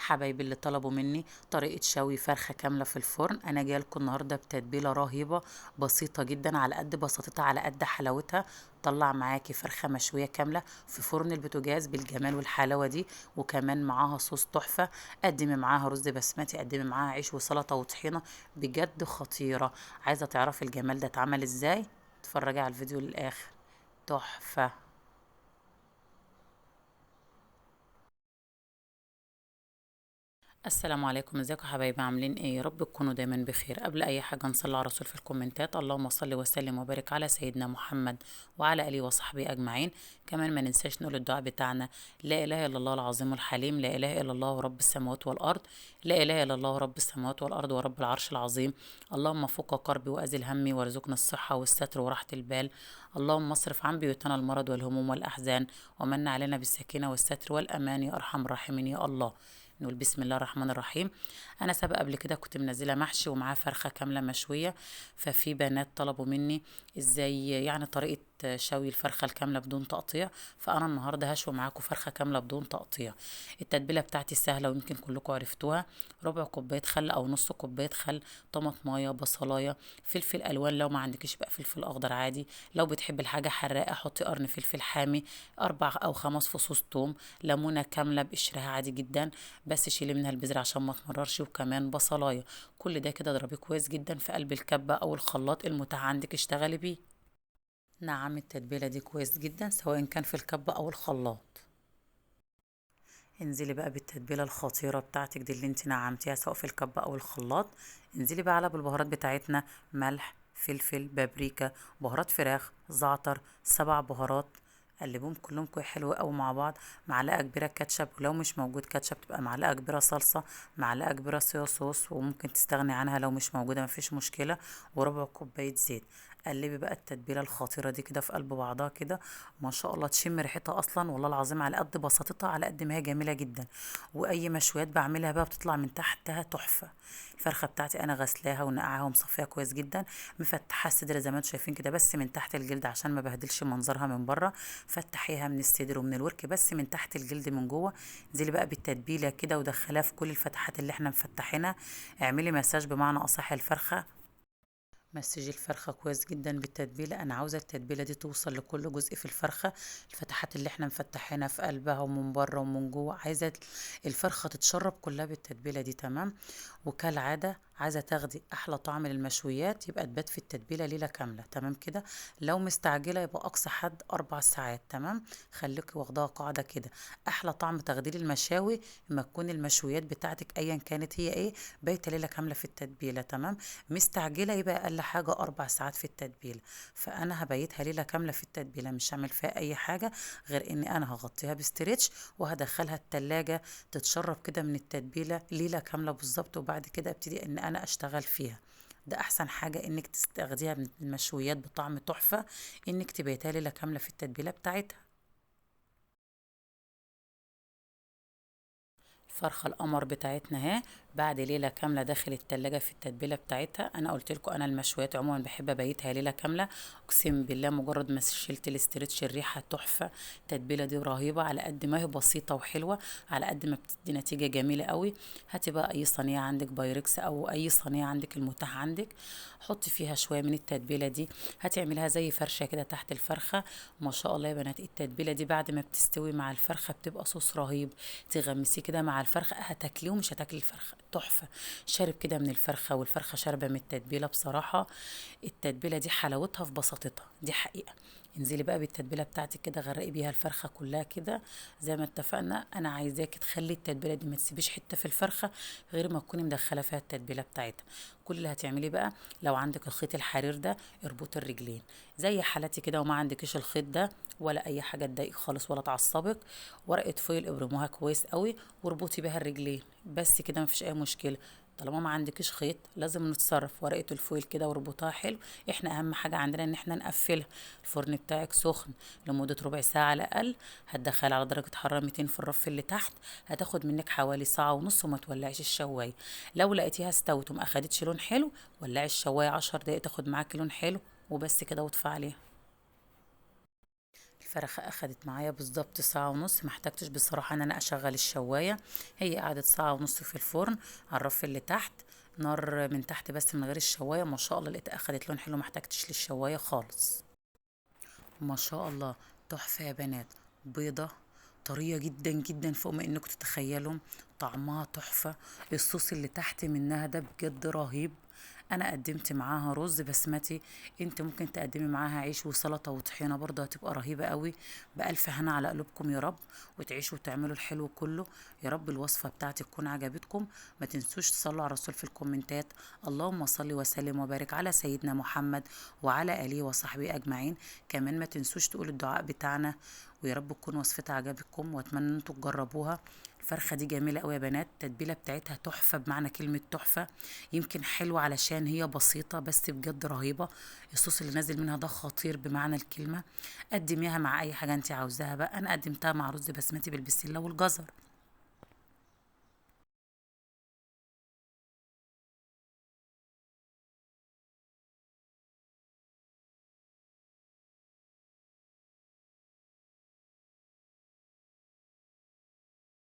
حبايبي اللي طلبوا مني طريقة شوي فرخة كاملة في الفرن، انا جايه لكم النهارده بتتبيلة رهيبة بسيطة جدا، على قد بساطتها على قد حلاوتها. طلع معاكي فرخة مشوية كاملة في فرن البوتاجاز بالجمال والحلاوة دي، وكمان معاها صوص تحفة. قدمي معاها رز بسمتي، قدمي معاها عيش وسلطة وطحينة، بجد خطيرة. عايزة تعرفي الجمال ده اتعمل ازاي؟ اتفرجي على الفيديو للاخر، تحفة. السلام عليكم، ازيكم يا حبايبي؟ عاملين ايه؟ يا رب تكونوا دايما بخير. قبل اي حاجه نصلي على الرسول في الكومنتات، اللهم صل وسلم وبارك على سيدنا محمد وعلى اله وصحبه اجمعين. كمان ما ننساش نقول الدعاء بتاعنا: لا اله الا الله العظيم الحليم، لا اله الا الله رب السماوات والارض، لا اله الا الله رب السماوات والارض ورب العرش العظيم. اللهم فك كربي وازل همي وارزقنا الصحه والستر وراحه البال. اللهم اصرف عن بيوتنا المرض والهموم والاحزان، ومن علينا بالسكينه والستر والامان يا ارحم الراحمين يا الله. نقول بسم الله الرحمن الرحيم. انا سبق قبل كده كنت منزله محشي ومعاه فرخه كامله مشويه، ففي بنات طلبوا مني ازاي يعني طريقه شوي الفرخه الكامله بدون تقطيع، فانا النهارده هشوي معاكم فرخه كامله بدون تقطيع. التتبيله بتاعتي سهله ويمكن كلكم عرفتوها: ربع كوبايه خل او نص كوبايه خل، طماطمايه، بصلايه، فلفل الوان لو ما عندكش بقى فلفل اخضر عادي، لو بتحب الحاجه حراقه حطي قرن فلفل حامي، 4 أو 5 فصوص توم، ليمونه كامله بقشرها عادي جدا بس شيلي منها البذر عشان ما تمررش، وكمان بصلايه. كل ده كده اضربيه كويس جدا في قلب الكبه او الخلاط المتاح عندك اشتغلي بيه. نعم، التتبيله دي كويس جدا سواء كان في الكبه او الخلاط. انزلي بقى بالتتبيله الخطيره بتاعتك دي اللي انت نعمتيها سواء في الكبه او الخلاط. انزلي بقى على بالبهارات بتاعتنا: ملح، فلفل، بابريكا، بهارات فراخ، زعتر، 7 بهارات. قلبهم كلهم كويس حلو قوي مع بعض. معلقه كبيره كاتشب، ولو مش موجود كاتشب تبقى معلقه كبيره صلصه، معلقه كبيره صويا صوص وممكن تستغني عنها لو مش موجوده مفيش مشكله، وربع كوبايه زيت. قلبي بقى التتبيله الخطيره دي كده في قلب بعضها كده، ما شاء الله تشم ريحتها اصلا والله العظيم، على قد بساطتها على قد ما هي جميله جدا. واي مشويات بعملها بقى بتطلع من تحتها تحفه. الفرخه بتاعتي انا غسلاها ونقعها ومصفيها كويس جدا، مفتحه الصدر زي ما انتم شايفين كده بس من تحت الجلد عشان ما بهدلش منظرها من بره. فتحيها من الصدر ومن الورك بس من تحت الجلد من جوه. انزلي بقى بالتتبيله كده ودخليها في كل الفتحات اللي احنا مفتحينها. اعملي مساج بمعنى اصح الفرخه، مسجي الفرخة كويس جدا بالتتبيلة. أنا عاوزة التتبيلة دي توصل لكل جزء في الفرخة، الفتحات اللي احنا مفتحينها في قلبها ومن بره ومن جوه، عايزة الفرخة تتشرب كلها بالتتبيلة دي. تمام. وكالعادة عايزة تاخدي أحلى طعم للمشويات يبقى تبات في التتبيلة ليلة كاملة. تمام كده. لو مستعجلة يبقى أقصى حد 4 ساعات. تمام. خليكي واخداها قاعدة كده. أحلى طعم تخدير المشاوي لما تكون المشويات بتاعتك أيا كانت هي إيه بايتة ليلة كاملة في التتبيلة. تمام. مستعجلة يبقى أقل حاجة 4 ساعات في التتبيلة. فأنا هبيتها ليلة كاملة في التتبيلة، مش هعمل فيها أي حاجة غير إني أنا هغطيها بستريتش وهدخلها التلاجة تتشرب كده من التتبيلة ليلة كاملة بالظبط، وبعد كده ابتدي إن أنا أشتغل فيها. ده أحسن حاجة إنك تستخديها من المشويات بطعم تحفة، إنك تبيتها ليلة كاملة في التتبيلة بتاعتها. الفرخة القمر بتاعتنا اهي بعد ليلة كاملة داخل التلاجة في التتبيلة بتاعتها. انا قلت لكم انا المشويات عموما بحب ابيتها ليلة كاملة. اقسم بالله مجرد ما شلت الاسترتش الريحة تحفة. التتبيلة دي رهيبة، على قد ما هي بسيطة وحلوة على قد ما بتدي نتيجة جميلة قوي. هاتي بقى اي صينية عندك بايركس او اي صينية عندك المتاح عندك، حطي فيها شوية من التتبيلة دي، هتعملها زي فرشة كده تحت الفرخة. ما شاء الله يا بنات التتبيلة دي بعد ما بتستوي مع الفرخة بتبقى صوص رهيب. تغمسيه كده مع الفرخة هتاكليه ومش هتاكلي الفرخة تحفة. شارب كده من الفرخة والفرخة شاربة من التتبيلة بصراحة. التتبيلة دي حلاوتها في بساطتها دي حقيقة. انزلي بقى بالتتبيله بتاعتك كده، غرقي بيها الفرخه كلها كده زي ما اتفقنا. انا عايزاكي تخلي التتبيله دي ما تسيبيش حته في الفرخه غير ما تكوني مدخله فيها التتبيله بتاعتها. كل اللي هتعملي بقى لو عندك الخيط الحرير ده اربطي الرجلين زي حالتي كده، وما عندكش الخيط ده ولا اي حاجه تضايقك خالص ولا تعصبك، ورقه فويل ابرموها كويس قوي واربطي بيها الرجلين بس كده مفيش اي مشكله. طالما ما عندكش خيط لازم نتصرف، ورقه الفويل كده واربطها حلو. احنا اهم حاجه عندنا ان احنا نقفلها. الفرن بتاعك سخن لمده ربع ساعه على الاقل، هتدخل على درجه حراره 200 في الرف اللي تحت. هتاخد منك حوالي ساعه ونص وما تولعيش الشوايه. لو لقيتيها استوت وما اخدتش لون حلو ولعي الشوايه 10 دقايق تاخد معاكي لون حلو وبس كده واطفي عليها. الفرخة اخدت معايا بالظبط ساعة ونص، محتاجتش بصراحة ان انا اشغل الشواية، هي قعدت ساعة ونص في الفرن على الرف اللي تحت، نار من تحت بس من غير الشواية. ما شاء الله لقيت اخدت لون حلو، محتاجتش للشواية خالص. ما شاء الله، تحفة يا بنات. بيضة طرية جدا جدا فوق ما انكم تتخيلوا، طعمها تحفة. الصوص اللي تحت منها ده بجد رهيب. انا قدمت معاها رز بسمتي، انت ممكن تقدمي معاها عيش وسلطة وطحينة برضه هتبقى رهيبة قوي. بألف هنا على قلوبكم يا رب، وتعيشوا وتعملوا الحلو كله. يا رب الوصفة بتاعتي تكون عجبتكم. ما تنسوش تصلوا على الرسول في الكومنتات. اللهم صل وسلم وبارك على سيدنا محمد وعلى آله وصحبه أجمعين. كمان ما تنسوش تقولوا الدعاء بتاعنا. ويا رب تكون وصفتها عجبتكم، واتمنى ان انتوا تجربوها. الفرخه دي جميله قوي يا بنات، التتبيله بتاعتها تحفه بمعنى كلمه تحفه. يمكن حلوه علشان هي بسيطه، بس بجد رهيبه. الصوص اللي نازل منها ده خطير بمعنى الكلمه. قدميها مع اي حاجه انت عاوزاها بقى. انا قدمتها مع رز بسمتي بالبسله والجزر.